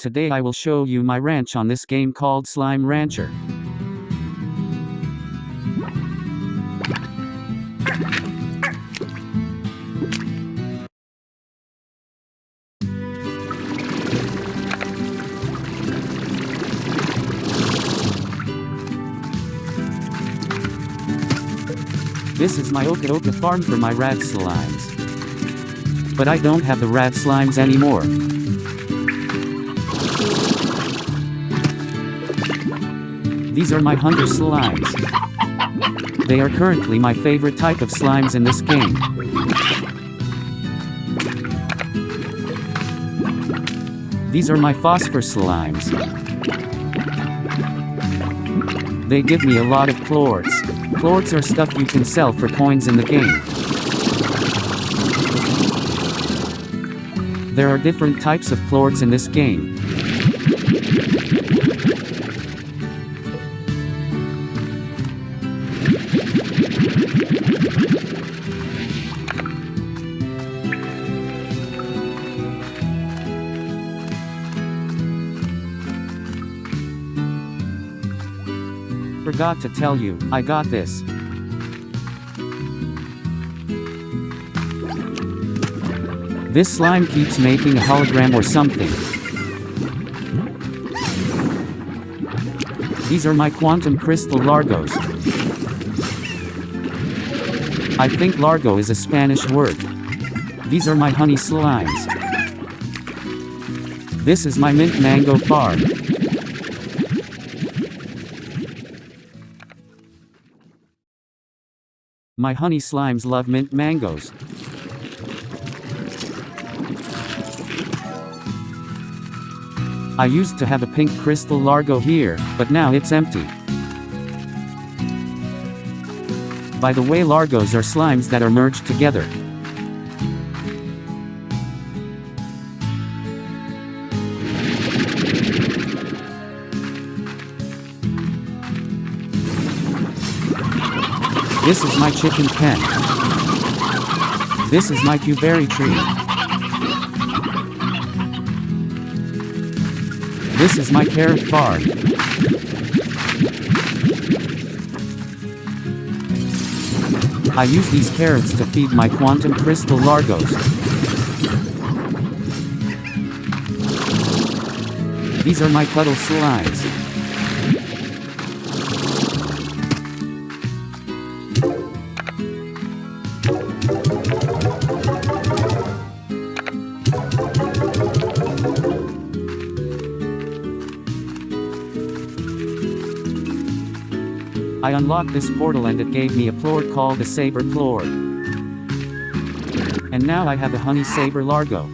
Today I will show you my ranch on this game called Slime Rancher. This is my Oka Oka farm for my rad slimes. But I don't have the rad slimes anymore. These are my hunter slimes. They are currently my favorite type of slimes in this game. These are my phosphor slimes. They give me a lot of plorts. Plorts are stuff you can sell for coins in the game. There are different types of plorts in this game. Forgot to tell you, I got this. This slime keeps making a hologram or something. These are my quantum crystal largos. I think largo is a Spanish word. These are my honey slimes. This is my mint mango farm. My honey slimes love mint mangoes. I used to have a pink crystal largo here, but now it's empty. By the way, largos are slimes that are merged together. This is my chicken pen. This is my cuberry tree. This is my carrot farm. I use these carrots to feed my quantum crystal largos. These are my puddle slimes. I unlocked this portal and it gave me a plort called a saber plort. And now I have a honey saber largo.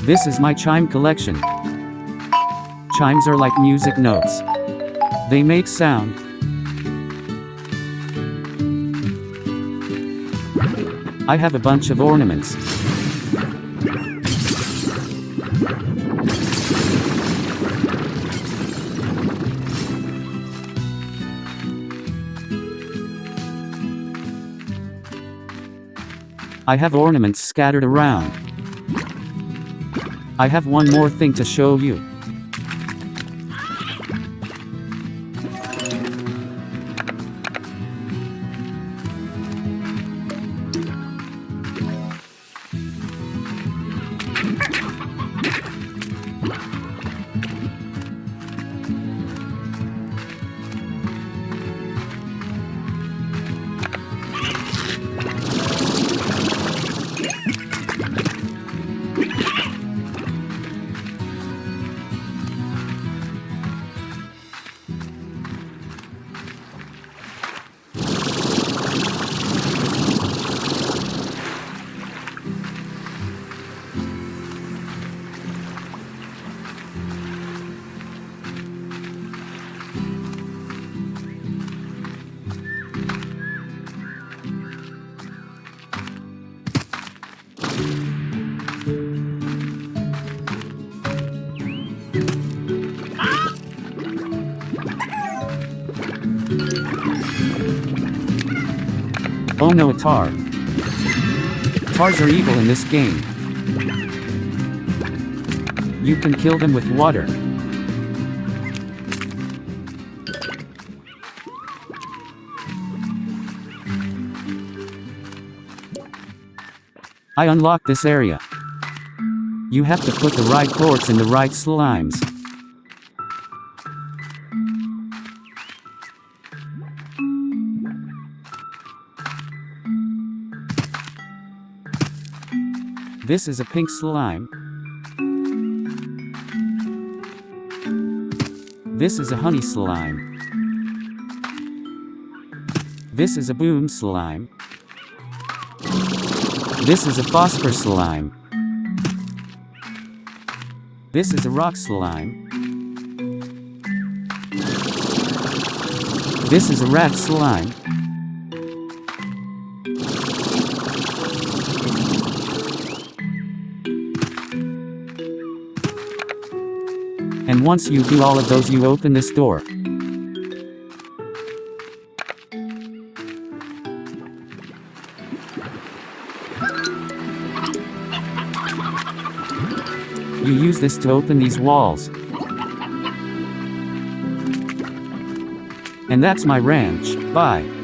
This is my chime collection. Chimes are like music notes. They make sound. I have a bunch of ornaments. I have ornaments scattered around. I have one more thing to show you. Oh no, a tar. Tars are evil in this game. You can kill them with water. I unlocked this area. You have to put the right quartz in the right slimes. This is a pink slime. This is a honey slime. This is a boom slime. This is a phosphor slime. This is a rock slime. This is a rat slime. And once you do all of those, you open this door. You use this to open these walls. And that's my ranch. Bye.